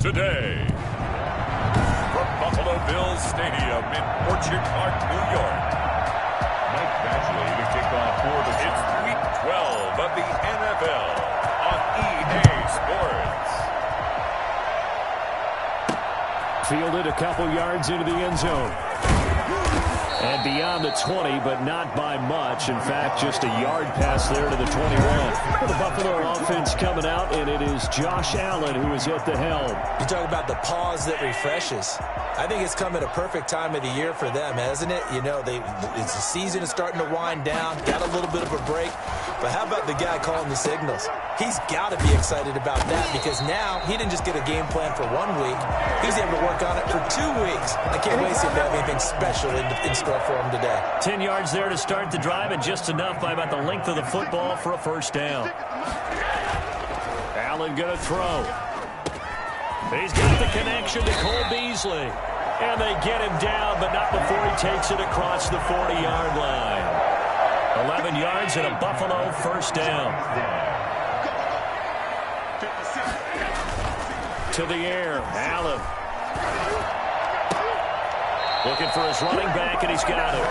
today. From Buffalo Bills Stadium in Orchard Park, New York. Mike Batchley to kick off for the It's Week 12 of the NFL on EA Sports. Fielded a couple yards into the end zone. And beyond the 20, but not by much. In fact, just a yard pass there to the 21. The Buffalo offense coming out, and it is Josh Allen who is at the helm. You talk about the pause that refreshes. I think it's come at a perfect time of the year for them, hasn't it? You know, it's the season is starting to wind down, got a little bit of a break. But how about the guy calling the signals? He's got to be excited about that because now he didn't just get a game plan for 1 week. He's able to work on it for 2 weeks. I can't wait to see if they have anything special in store for him today. 10 yards there to start the drive, and just enough by about the length of the football for a first down. Allen going to throw. He's got the connection to Cole Beasley. And they get him down, but not before he takes it across the 40-yard line. 11 yards and a Buffalo first down. To the air, Allen. Looking for his running back, and he's got it.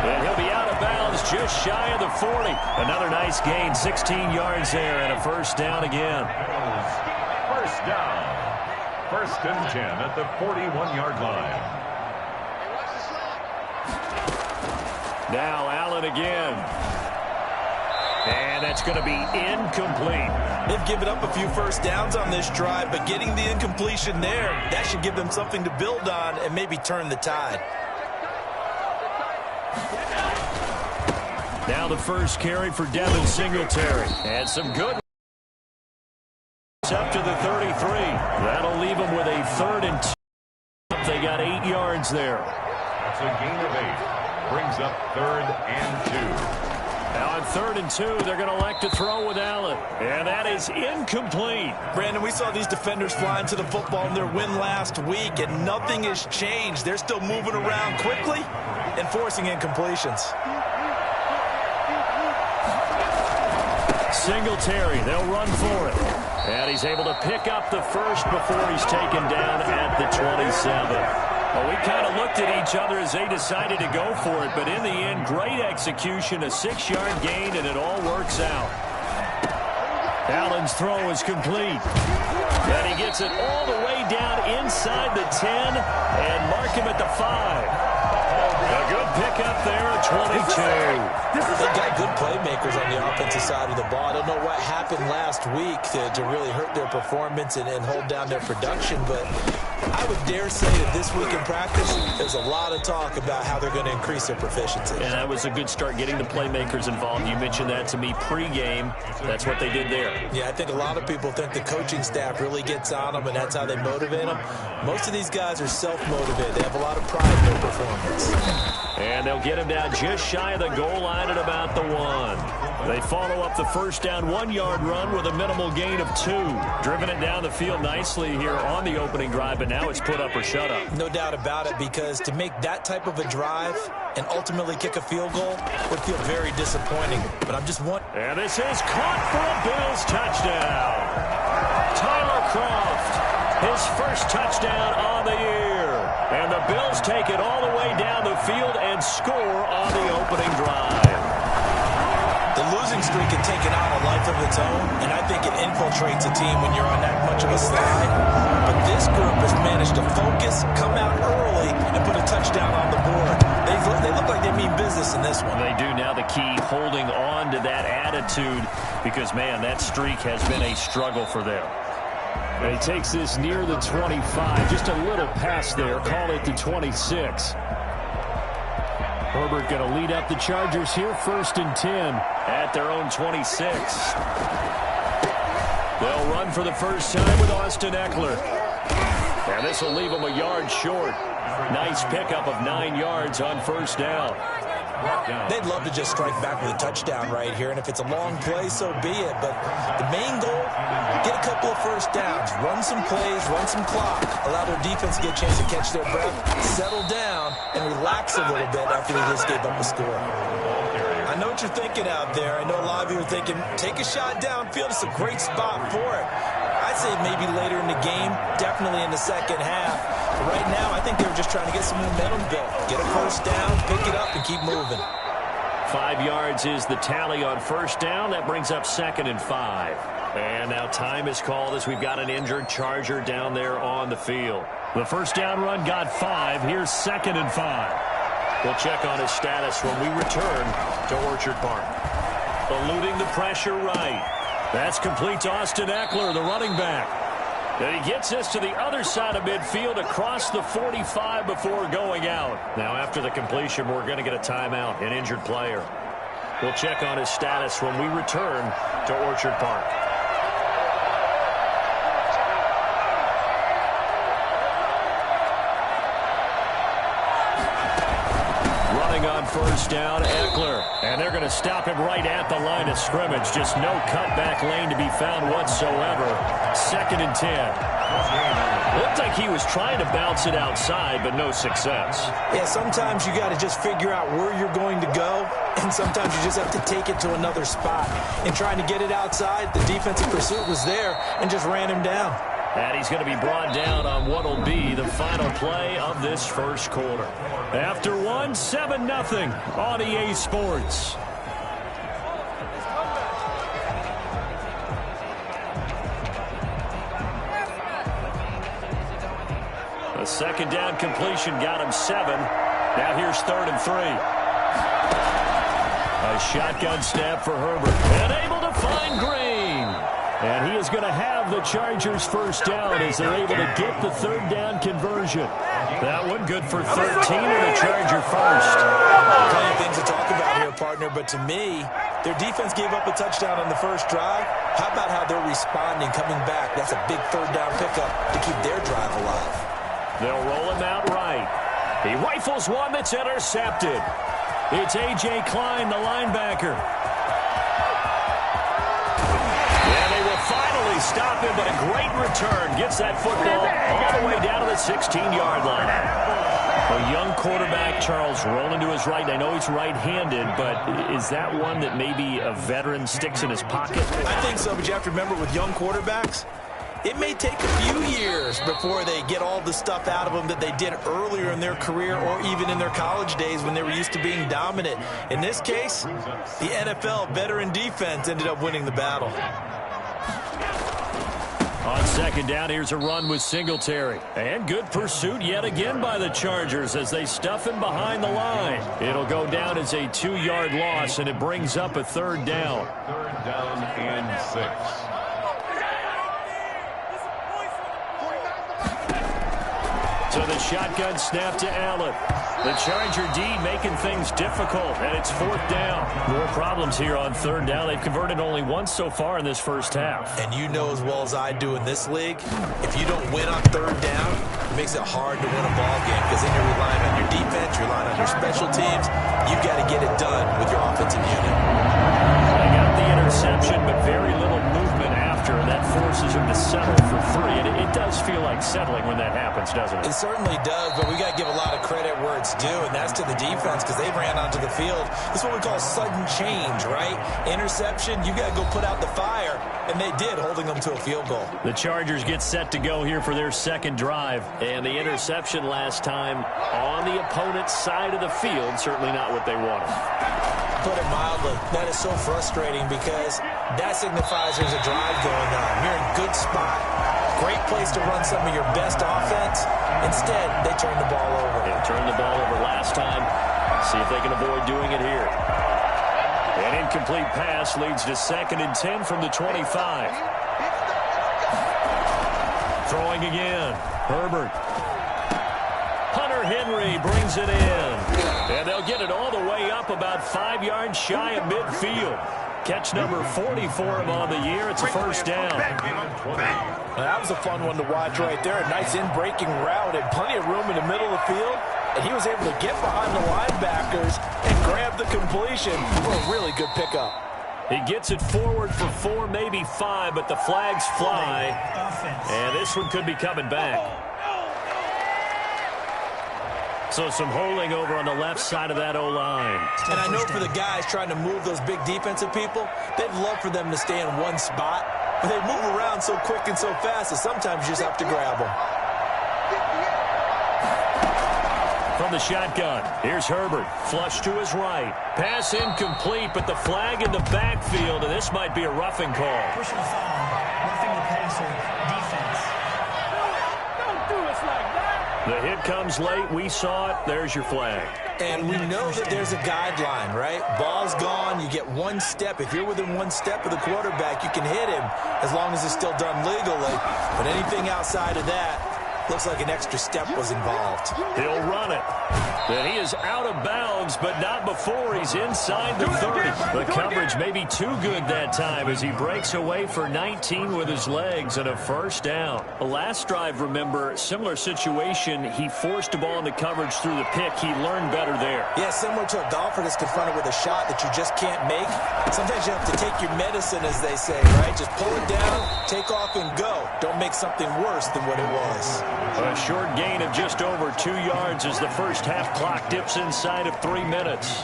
And he'll be out of bounds just shy of the 40. Another nice gain, 16 yards there, and a first down again. First down. First and 10 at the 41-yard line. Now Allen again. And that's going to be incomplete. They've given up a few first downs on this drive, but getting the incompletion there, that should give them something to build on and maybe turn the tide. Now the first carry for Devin Singletary. And some good up to the 33. That'll leave them with a 3rd and 2. They got 8 yards there. That's a gain of 8. Brings up 3rd and 2. Now on 3rd and 2, they're going to elect to throw with Allen. And that is incomplete. Brandon, we saw these defenders flying to the football in their win last week, and nothing has changed. They're still moving around quickly and forcing incompletions. Singletary, they'll run for it. And he's able to pick up the first before he's taken down at the 27. Well, we kind of looked at each other as they decided to go for it, but in the end, great execution, a 6-yard gain, and it all works out. Allen's throw is complete. And he gets it all the way down inside the 10 and mark him at the 5. A good pickup there at 22. They've got good playmakers on the offensive side of the ball. I don't know what happened last week to really hurt their performance and hold down their production, but I would dare say that this week in practice, there's a lot of talk about how they're going to increase their proficiency. And that was a good start getting the playmakers involved. You mentioned that to me pregame. That's what they did there. Yeah, I think a lot of people think the coaching staff really gets on them, and that's how they motivate them. Most of these guys are self-motivated. They have a lot of pride in their performance. And they'll get him down just shy of the goal line at about the 1. They follow up the first down 1-yard run with a minimal gain of 2. Driven it down the field nicely here on the opening drive, but now it's put up or shut up. No doubt about it, because to make that type of a drive and ultimately kick a field goal would feel very disappointing. But I'm just one. And this is caught for a Bills touchdown. Tyler Kroft, his first touchdown on the year. And the Bills take it all the way down the field and score on the opening drive. The losing streak had taken on a life of its own, and I think it infiltrates a team when you're on that much of a slide. But this group has managed to focus, come out early, and put a touchdown on the board. They look like they mean business in this one. They do now. The key, holding on to that attitude, because, man, that streak has been a struggle for them. And he takes this near the 25. Just a little pass there. Call it the 26. Herbert going to lead up the Chargers here, 1st and 10 at their own 26. They'll run for the first time with Austin Eckler. And this will leave them a yard short. Nice pickup of 9 yards on first down. They'd love to just strike back with a touchdown right here, and if it's a long play, so be it. But the main goal, get a couple of first downs, run some plays, run some clock, allow their defense to get a chance to catch their breath, settle down, and relax a little bit after they just gave up a score. I know what you're thinking out there. I know a lot of you are thinking, take a shot downfield. It's a great spot for it. I'd say maybe later in the game, definitely in the second half. But right now, I think they were just trying to get some momentum built. Get a first down, pick it up, and keep moving. 5 yards is the tally on first down. That brings up 2nd and 5. And now time is called as we've got an injured Charger down there on the field. The first down run got 5. Here's 2nd and 5. We'll check on his status when we return to Orchard Park. Eluding the pressure right. That's complete to Austin Eckler, the running back. And he gets us to the other side of midfield across the 45 before going out. Now after the completion, we're going to get a timeout, an injured player. We'll check on his status when we return to Orchard Park. On first down, Eckler. And they're going to stop him right at the line of scrimmage. Just no cutback lane to be found whatsoever. 2nd and 10. Looked like he was trying to bounce it outside, but no success. Yeah, sometimes you got to just figure out where you're going to go, and sometimes you just have to take it to another spot. In trying to get it outside, the defensive pursuit was there and just ran him down. And he's going to be brought down on what will be the final play of this first quarter. After 7-0 on EA Sports. A second down completion got him 7. Now here's 3rd and 3. A shotgun snap for Herbert. And able to find Green. And he is going to have the Chargers first down as they're able to get the 3rd down conversion. That one good for 13 and a Charger first. Plenty of things to talk about here, partner, but to me, their defense gave up a touchdown on the first drive. How about how they're responding, coming back? That's a big 3rd down pickup to keep their drive alive. They'll roll him out right. He rifles one that's intercepted. It's A.J. Klein, the linebacker. Finally stop him, but a great return. Gets that football all the way down to the 16-yard line. A young quarterback, Charles, rolling to his right. I know he's right-handed, but is that one that maybe a veteran sticks in his pocket? I think so, but you have to remember with young quarterbacks, it may take a few years before they get all the stuff out of them that they did earlier in their career or even in their college days when they were used to being dominant. In this case, the NFL veteran defense ended up winning the battle. On second down, here's a run with Singletary. And good pursuit yet again by the Chargers as they stuff him behind the line. It'll go down as a 2-yard loss, and it brings up a 3rd down. 3rd down and 6. So the shotgun snap to Allen. The Charger D making things difficult, and it's 4th down. More problems here on 3rd down. They've converted only once so far in this first half. And you know as well as I do in this league, if you don't win on 3rd down, it makes it hard to win a ball game because then you're relying on your defense, you're relying on your special teams. You've got to get it done with your offensive unit. They got the interception, but very little movement after. That forces him to settle for 3. And it does feel like settling when that happens, doesn't it? It certainly does, but we got to give a lot of credit where it's due, and that's to the defense because they ran onto the field. This is what we call sudden change, right? Interception, you got to go put out the fire, and they did, holding them to a field goal. The Chargers get set to go here for their 2nd drive, and the interception last time on the opponent's side of the field, certainly not what they wanted. Put it mildly, that is so frustrating because that signifies there's a drive going on. You're in a good spot. Great place to run some of your best offense. Instead, they turn the ball over. They turned the ball over last time. See if they can avoid doing it here. An incomplete pass leads to 2nd and 10 from the 25. Throwing again. Herbert. Hunter Henry brings it in. And they'll get it all the way up about 5 yards shy of midfield. Catch number 40 for him on the year. It's a 1st down. That was a fun one to watch right there. A nice in-breaking route and plenty of room in the middle of the field. And he was able to get behind the linebackers and grab the completion for a really good pickup. He gets it forward for 4, maybe 5, but the flags fly. And this one could be coming back. So some holding over on the left side of that O-line. And I know for the guys trying to move those big defensive people, they'd love for them to stay in one spot. But they move around so quick and so fast that sometimes you just have to grab them. From the shotgun, here's Herbert. Flush to his right. Pass incomplete, but the flag in the backfield, and this might be a roughing call. Personal foul, roughing the passer, defense. Don't do us like that. The hit comes late. We saw it. There's your flag. And we know that there's a guideline, right? Ball's gone. You get one step. If you're within one step of the quarterback, you can hit him as long as it's still done legally. But anything outside of that, looks like an extra step was involved. He'll run it. And he is out of bounds, but not before he's inside the 30. The coverage may be too good that time as he breaks away for 19 with his legs and a first down. The last drive, remember, similar situation. He forced the ball into coverage through the pick. He learned better there. Yeah, similar to a golfer that's confronted with a shot that you just can't make. Sometimes you have to take your medicine, as they say, right? Just pull it down, take off, and go. Don't make something worse than what it was. A short gain of just over 2 yards as the first half clock dips inside of 3 minutes.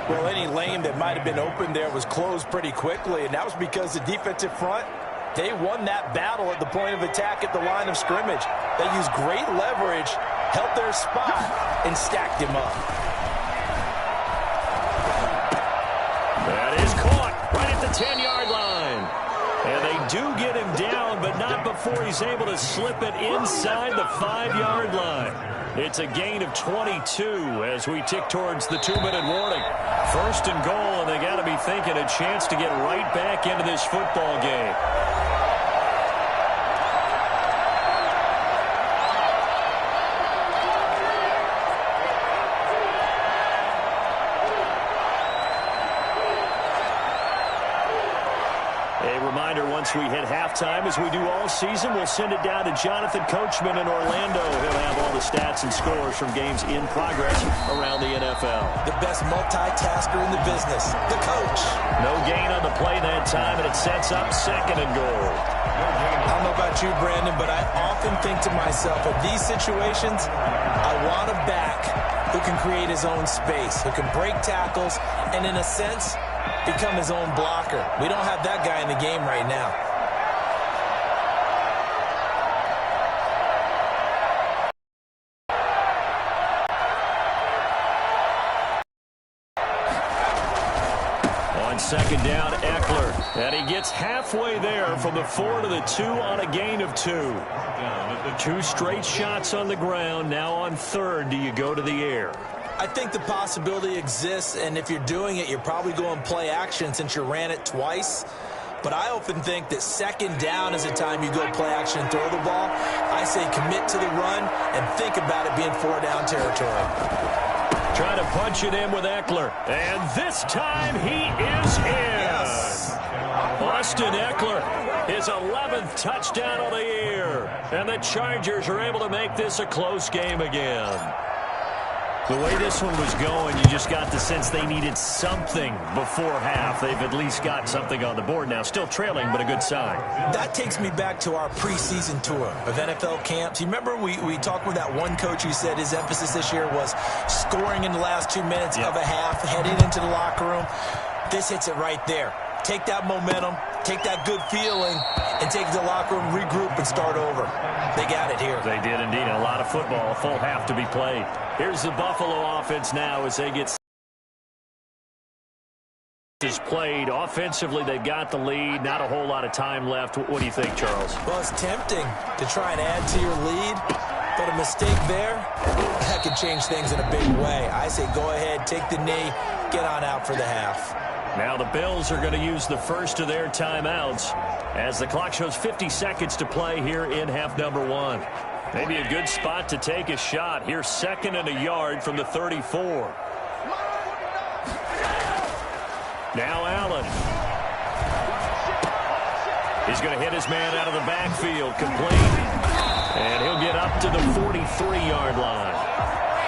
Well, any lane that might have been open there was closed pretty quickly, and that was because the defensive front, they won that battle at the point of attack at the line of scrimmage. They used great leverage, held their spot, and stacked him up. That is caught right at the 10-yard line. And they do get him down, but not before he's able to slip it inside the 5-yard line. It's a gain of 22 as we tick towards the 2-minute warning. First and goal, and they got to be thinking a chance to get right back into this football game. Once we hit halftime, as we do all season, we'll send it down to Jonathan Coachman in Orlando. He'll have all the stats and scores from games in progress around the NFL. The best multitasker in the business, the coach. No gain on the play that time, and it sets up second and goal. I don't know about you, Brandon, but I often think to myself, in these situations, I want a back who can create his own space, who can break tackles, and in a sense, become his own blocker. We don't have that guy in the game right now. On second down, Eckler. And he gets halfway there from the 4 to the 2 on a gain of 2. 2 straight shots on the ground. Now on third, do you go to the air? I think the possibility exists, and if you're doing it, you're probably going play action since you ran it twice. But I often think that second down is the time you go play action and throw the ball. I say commit to the run and think about it being 4-down territory. Trying to punch it in with Eckler. And this time he is in. Yes. Austin Eckler, his 11th touchdown of the year. And the Chargers are able to make this a close game again. The way this one was going, you just got the sense they needed something before half. They've at least got something on the board now. Still trailing, but a good sign. That takes me back to our preseason tour of NFL camps. You remember we talked with that one coach who said his emphasis this year was scoring in the last 2 minutes of a half, heading into the locker room. This hits it right there. Take that momentum, take that good feeling, and take it to the locker room, regroup, and start over. They got it here. They did indeed. A lot of football, a full half to be played. Here's the Buffalo offense now as they get is played. Offensively, they've got the lead. Not a whole lot of time left. What do you think, Charles? Well, it's tempting to try and add to your lead, but a mistake there, that could change things in a big way. I say go ahead, take the knee, get on out for the half. Now the Bills are going to use the first of their timeouts as the clock shows 50 seconds to play here in half number 1. Maybe a good spot to take a shot. Here's 2nd and a yard from the 34. Now Allen. He's going to hit his man out of the backfield, complete. And he'll get up to the 43-yard line.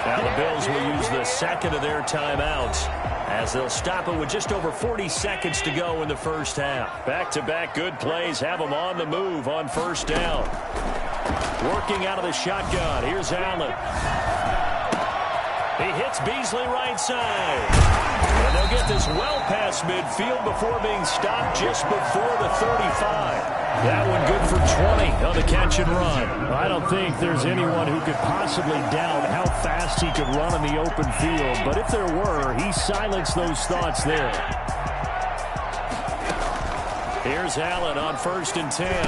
Now the Bills will use the second of their timeouts as they'll stop it with just over 40 seconds to go in the first half. Back-to-back good plays have them on the move on first down. Working out of the shotgun. Here's Allen. He hits Beasley right side. And they'll get this well past midfield before being stopped just before the 35. That one good for 20 on the catch and run. I don't think there's anyone who could possibly doubt how fast he could run in the open field. But if there were, he silenced those thoughts there. Here's Allen on 1st and 10.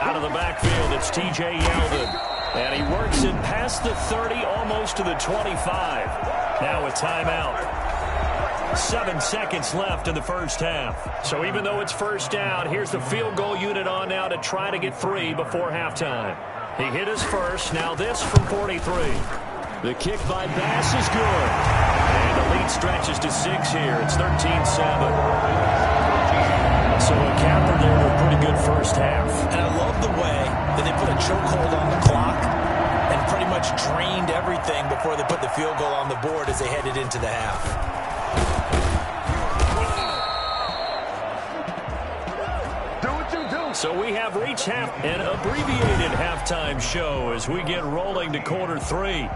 Out of the backfield, it's T.J. Yeldon. And he works it past the 30, almost to the 25. Now a timeout. 7 seconds left in the first half. So even though it's first down, here's the field goal unit on now to try to get 3 before halftime. He hit his first. Now this from 43. The kick by Bass is good. And the lead stretches to 6 here. It's 13-7. So a counter there to a pretty good first half. And I love the way that they put a chokehold on the clock and pretty much drained everything before they put the field goal on the board as they headed into the half. So we have reached an abbreviated halftime show as we get rolling to quarter 3.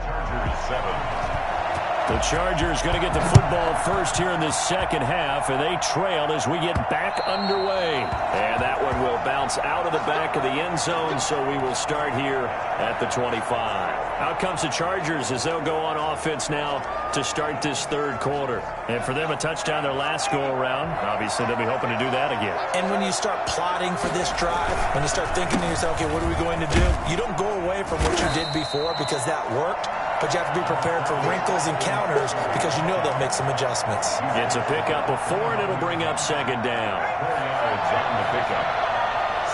The Chargers going to get the football first here in this second half, and they trail as we get back underway. And that one will bounce out of the back of the end zone, so we will start here at the 25. Out comes the Chargers as they'll go on offense now to start this third quarter. And for them, a touchdown their last go-around. Obviously, they'll be hoping to do that again. And when you start plotting for this drive, when you start thinking to yourself, okay, what are we going to do? You don't go away from what you did before because that worked. But you have to be prepared for wrinkles and counters because you know they'll make some adjustments. It's a pickup of 4, and it'll bring up second down. Yards on the pickup.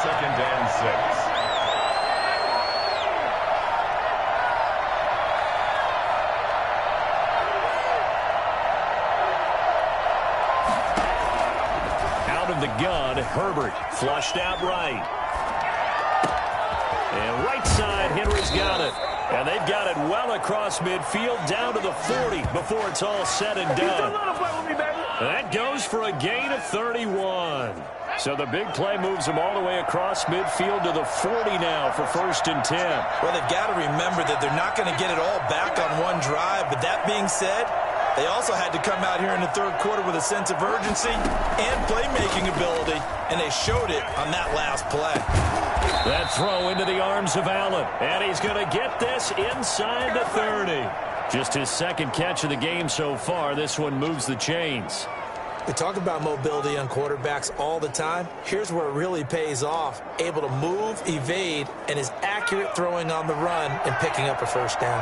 2nd and 6. Out of the gun, Herbert flushed out right. And right side, Henry's got it. And they've got it well across midfield down to the 40 before it's all said and done. That goes for a gain of 31. So the big play moves them all the way across midfield to the 40 now for 1st and 10. Well, they've got to remember that they're not going to get it all back on one drive. But that being said, they also had to come out here in the third quarter with a sense of urgency and playmaking ability. And they showed it on that last play. That throw into the arms of Allen. And he's going to get this inside the 30. Just his second catch of the game so far. This one moves the chains. We talk about mobility on quarterbacks all the time. Here's where it really pays off. Able to move, evade, and is accurate throwing on the run and picking up a first down.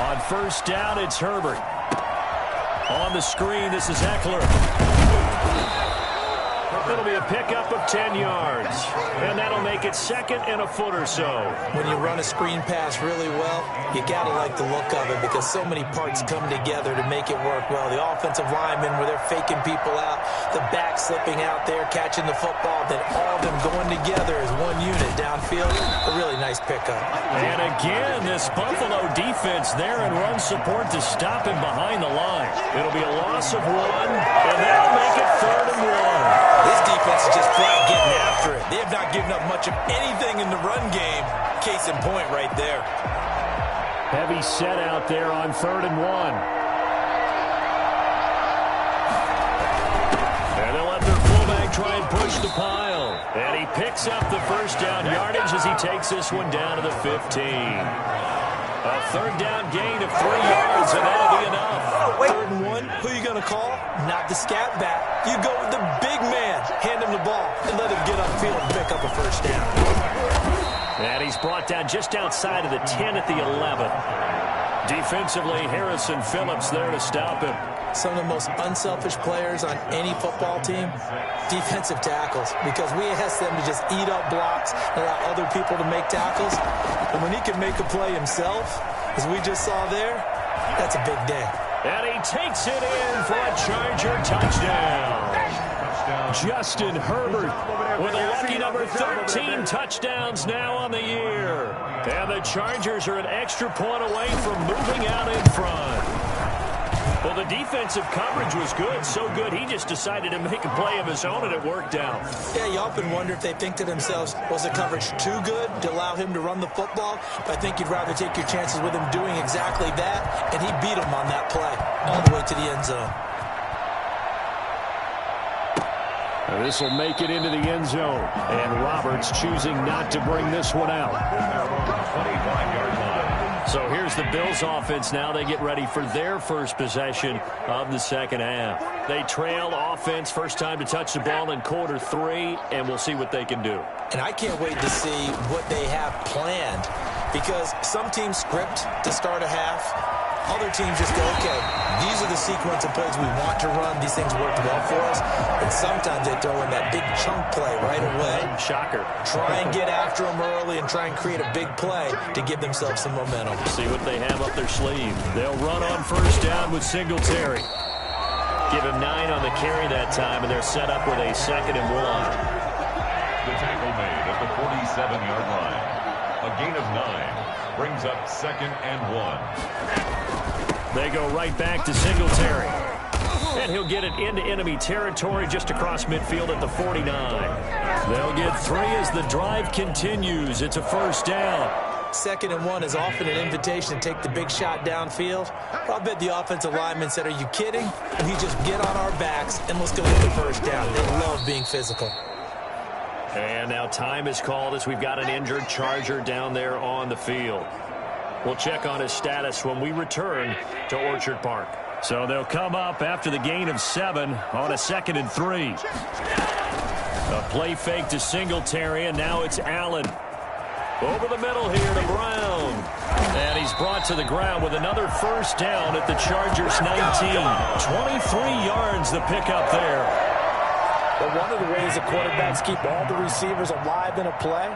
On first down, it's Herbert. On the screen, this is Eckler. It'll be a pickup of 10 yards. And that'll make it 2nd and a foot or so. When you run a screen pass really well, you got to like the look of it because so many parts come together to make it work well. The offensive linemen, where they're faking people out, the back slipping out there, catching the football, then all of them going together as one unit downfield. A really nice pickup. And again, this Buffalo defense there in run support to stop him behind the line. It'll be a loss of 1, and that'll make it 3rd and 1. This defense is just flat getting after it. They have not given up much of anything in the run game. Case in point right there. Heavy set out there on 3rd and 1. And they'll let their fullback try and push the pile. And he picks up the first down yardage as he takes this one down to the 15. A 3rd down gain of 3 yards, and that'll be enough. 3rd and 1, who are you going to call? Not the scat back. You go with the big man. Hand him the ball and let him get upfield and pick up a first down. And he's brought down just outside of the 10 at the 11. Defensively, Harrison Phillips there to stop him. Some of the most unselfish players on any football team, defensive tackles, because we ask them to just eat up blocks and allow other people to make tackles. And when he can make a play himself, as we just saw there, that's a big day. And he takes it in for a Charger touchdown. Justin Herbert with a lucky number 13 touchdowns now on the year. And the Chargers are an extra point away from moving out in front. Well, the defensive coverage was good, so good he just decided to make a play of his own, and it worked out. Yeah, you often wonder if they think to themselves, was the coverage too good to allow him to run the football? But I think you'd rather take your chances with him doing exactly that, and he beat him on that play all the way to the end zone. This will make it into the end zone, and Roberts choosing not to bring this one out. 25-yard line. So here's the Bills offense now. They get ready for their first possession of the second half. They trail offense, first time to touch the ball in quarter 3, and we'll see what they can do. And I can't wait to see what they have planned, because some teams script to start a half. Other teams just go, okay, these are the sequence of plays we want to run. These things worked well for us. And sometimes they throw in that big chunk play right away. Shocker. Try and get after them early and try and create a big play to give themselves some momentum. See what they have up their sleeve. They'll run on first down with Singletary. Give him 9 on the carry that time, and they're set up with a 2nd and 1. The tackle made at the 47-yard line. A gain of 9 brings up 2nd and 1. They go right back to Singletary. And he'll get it into enemy territory just across midfield at the 49. They'll get 3 as the drive continues. It's a first down. 2nd and 1 is often an invitation to take the big shot downfield. I'll bet the offensive lineman said, are you kidding? We just get on our backs and let's go get the first down. They love being physical. And now time is called as we've got an injured Charger down there on the field. We'll check on his status when we return to Orchard Park. So they'll come up after the gain of 7 on a 2nd and 3. A play fake to Singletary, and now it's Allen. Over the middle here to Brown. And he's brought to the ground with another first down at the Chargers 19. 23 yards the pickup there. But one of the ways that quarterbacks keep all the receivers alive in a play,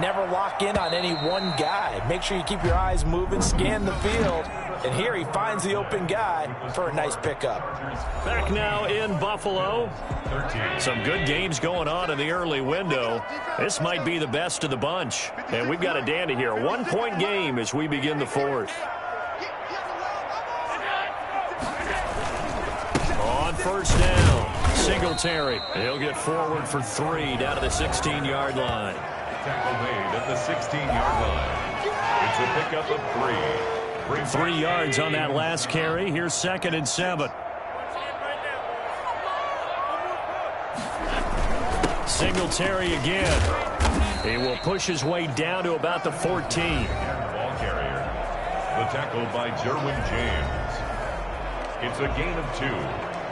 never lock in on any one guy. Make sure you keep your eyes moving, scan the field. And here he finds the open guy for a nice pickup. Back now in Buffalo. Some good games going on in the early window. This might be the best of the bunch. And we've got a dandy here. A 1-point game as we begin the 4th. On first down, Singletary. He'll get forward for 3 down to the 16-yard line. Tackle made at the 16-yard line. It's a pickup of 3. 3 yards on that last carry. Here's 2nd and 7. Singletary again. He will push his way down to about the 14. Ball carrier. The tackle by Derwin James. It's a gain of 2.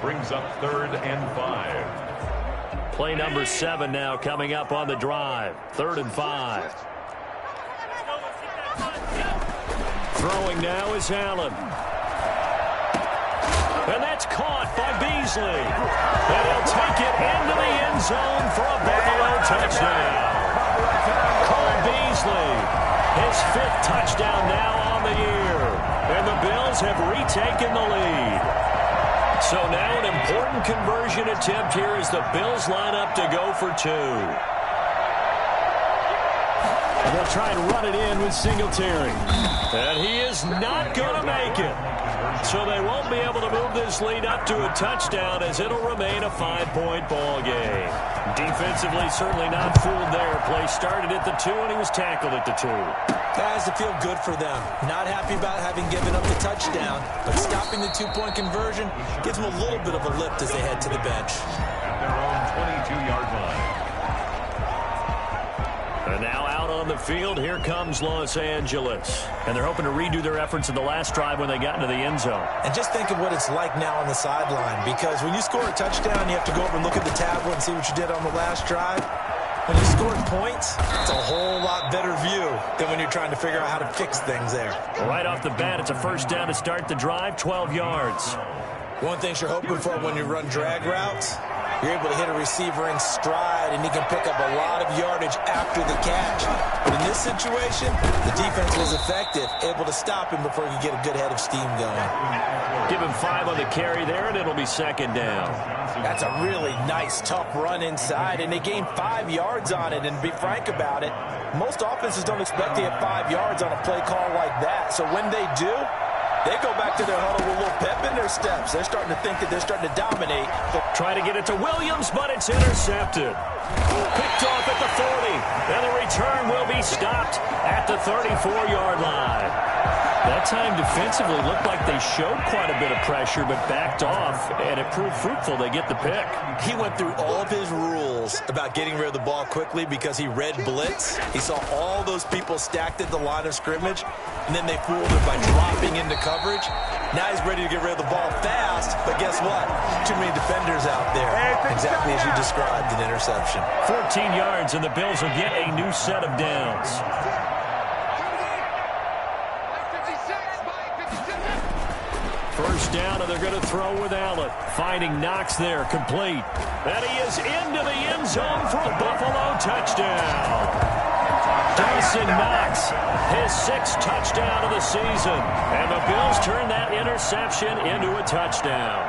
Brings up 3rd and 5. Play number 7 now coming up on the drive. 3rd and 5. Throwing now is Allen. And that's caught by Beasley. And he'll take it into the end zone for a Buffalo touchdown. Cole Beasley, his 5th touchdown now on the year. And the Bills have retaken the lead. So now an important conversion attempt here as the Bills line up to go for 2. And they'll try and run it in with Singletary. And he is not going to make it. So they won't be able to move this lead up to a touchdown as it'll remain a 5-point ball game. Defensively, certainly not fooled there. Play started at the 2, and he was tackled at the 2. That has to feel good for them. Not happy about having given up the touchdown, but stopping the 2-point conversion gives them a little bit of a lift as they head to the bench. At their own 22-yard line. And now out on the field, here comes Los Angeles. And they're hoping to redo their efforts in the last drive when they got into the end zone. And just think of what it's like now on the sideline, because when you score a touchdown, you have to go over and look at the tablet and see what you did on the last drive. When you scored points, it's a whole lot better view than when you're trying to figure out how to fix things there. Right off the bat, it's a first down to start the drive, 12 yards. One thing you're hoping for when you run drag routes, you're able to hit a receiver in stride, and he can pick up a lot of yardage after the catch. But in this situation, the defense was effective, able to stop him before he could get a good head of steam going. Give him 5 on the carry there, and it'll be 2nd down. That's a really nice, tough run inside, and they gained 5 yards on it. And to be frank about it, most offenses don't expect to get 5 yards on a play call like that. So when they do, They go back to their huddle with a little pep in their steps. They're starting to think that they're starting to dominate. Trying to get it to Williams, but it's intercepted. Picked off at the 40, and the return will be stopped at the 34-yard line. That time defensively looked like they showed quite a bit of pressure but backed off, and it proved fruitful. They get the pick. He went through all of his rules about getting rid of the ball quickly because he read blitz. He saw all those people stacked at the line of scrimmage, and then they fooled him by dropping into coverage. Now he's ready to get rid of the ball fast, but guess what? Too many defenders out there. Exactly as you described, an interception. 14 yards, and the Bills will get a new set of downs. First down, and they're going to throw with Allen. Finding Knox there, complete. And he is into the end zone for a Buffalo touchdown. Dawson Knox, his 6th touchdown of the season. And the Bills turn that interception into a touchdown.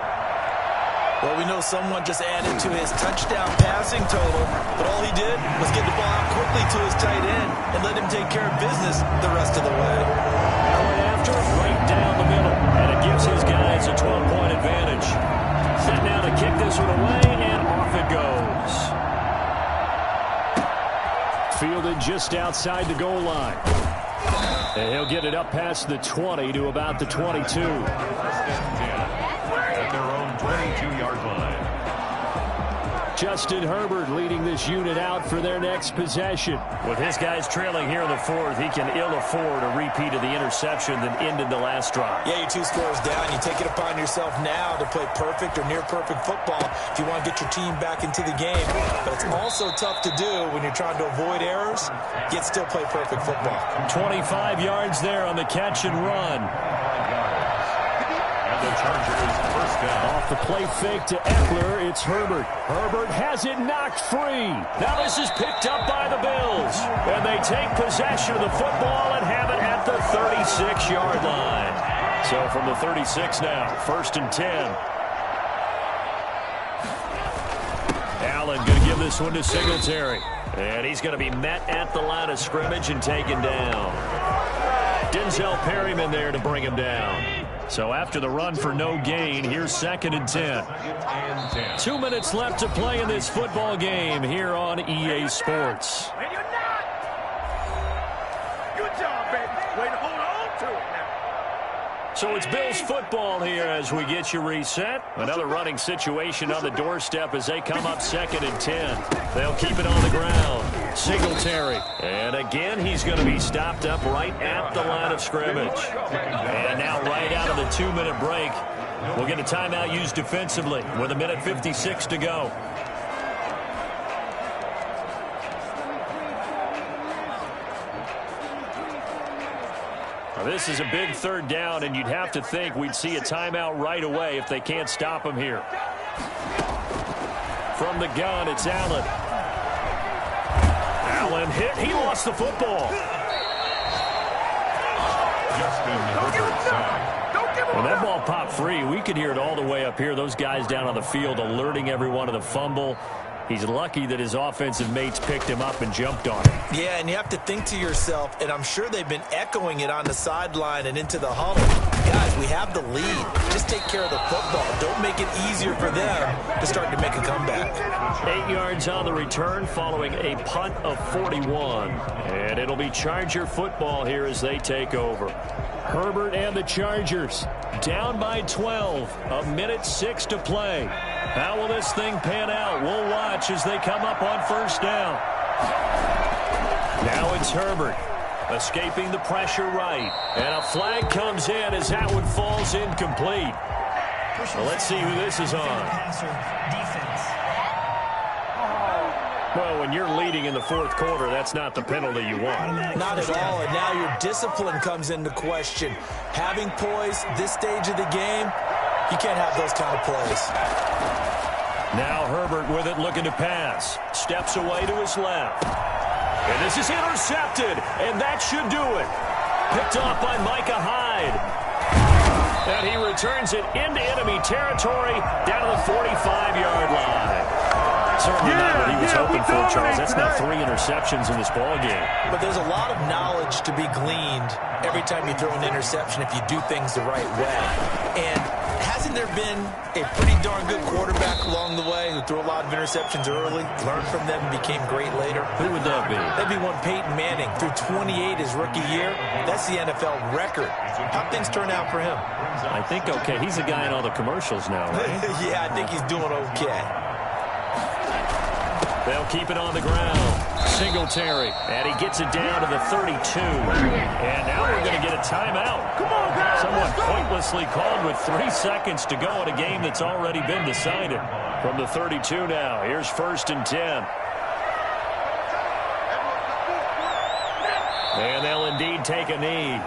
Well, we know someone just added to his touchdown passing total, but all he did was get the ball out quickly to his tight end and let him take care of business the rest of the way. Allen after it, right down the middle, and it gives his guys a 12-point advantage. Set now to kick this one away, and off it goes. Fielded just outside the goal line. And he'll get it up past the 20 to about the 22. At their own 22-yard line. Justin Herbert leading this unit out for their next possession. With his guys trailing here in the 4th, he can ill afford a repeat of the interception that ended the last drive. Yeah, you're 2 scores down. You take it upon yourself now to play perfect or near-perfect football if you want to get your team back into the game. But it's also tough to do when you're trying to avoid errors, yet still play perfect football. 25 yards there on the catch and run. The Chargers first down. Off the play fake to Eckler, it's Herbert. Herbert has it knocked free. Now this is picked up by the Bills. And they take possession of the football and have it at the 36-yard line. So from the 36 now, 1st and 10. Allen going to give this one to Singletary. And he's going to be met at the line of scrimmage and taken down. Denzel Perryman there to bring him down. So after the run for no gain, here's 2nd and 10. 2 minutes left to play in this football game here on EA Sports. And you're not. Good job, baby. Way to hold on to it now. So it's Bills football here as we get you reset. Another running situation on the doorstep as they come up 2nd and 10. They'll keep it on the ground. Singletary. And again, he's going to be stopped up right at the line of scrimmage. And now right out of the 2-minute break, we'll get a timeout used defensively with 1:56 to go. Now, this is a big 3rd down, and you'd have to think we'd see a timeout right away if they can't stop him here. From the gun, it's Allen. Allen hit. He lost the football. Justin Herbert's side. When that ball popped free, we could hear it all the way up here. Those guys down on the field alerting everyone of the fumble. He's lucky that his offensive mates picked him up and jumped on him. Yeah, and you have to think to yourself, and I'm sure they've been echoing it on the sideline and into the huddle. Guys, we have the lead. Just take care of the football. Don't make it easier for them to start to make a comeback. 8 yards on the return following a punt of 41. And it'll be Charger football here as they take over. Herbert and the Chargers down by 12. 1:06 to play. How will this thing pan out? We'll watch as they come up on 1st down. Now it's Herbert escaping the pressure right. And a flag comes in as that one falls incomplete. Well, let's see who this is on. Well, when you're leading in the 4th quarter, that's not the penalty you want. Not at all, and now your discipline comes into question. Having poise this stage of the game, you can't have those kind of plays. Now Herbert with it, looking to pass. Steps away to his left. And this is intercepted, and that should do it. Picked off by Micah Hyde. And he returns it into enemy territory down to the 45-yard line. certainly not what he was hoping for, Charles. That's now 3 interceptions in this ballgame. But there's a lot of knowledge to be gleaned every time you throw an interception if you do things the right way. And hasn't there been a pretty darn good quarterback along the way who threw a lot of interceptions early, learned from them, and became great later? Who would that be? That'd be one Peyton Manning. Threw 28 his rookie year. That's the NFL record. How'd things turn out for him? I think okay. He's the guy in all the commercials now, right? Yeah, I think he's doing okay. They'll keep it on the ground. Singletary, and he gets it down to the 32. And now we're going to get a timeout. Come on, guys. Somewhat pointlessly called with 3 seconds to go in a game that's already been decided. From the 32 now, here's 1st and 10. And they'll indeed take a knee.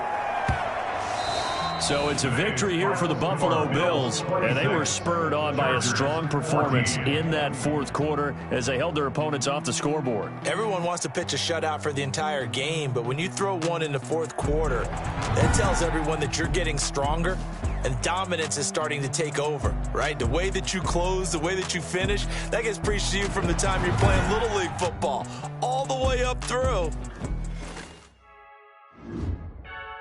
So it's a victory here for the Buffalo Bills, and they were spurred on by a strong performance in that 4th quarter as they held their opponents off the scoreboard. Everyone wants to pitch a shutout for the entire game, but when you throw one in the 4th quarter, that tells everyone that you're getting stronger and dominance is starting to take over, right? The way that you close, the way that you finish, that gets preached to you from the time you're playing Little League football all the way up through.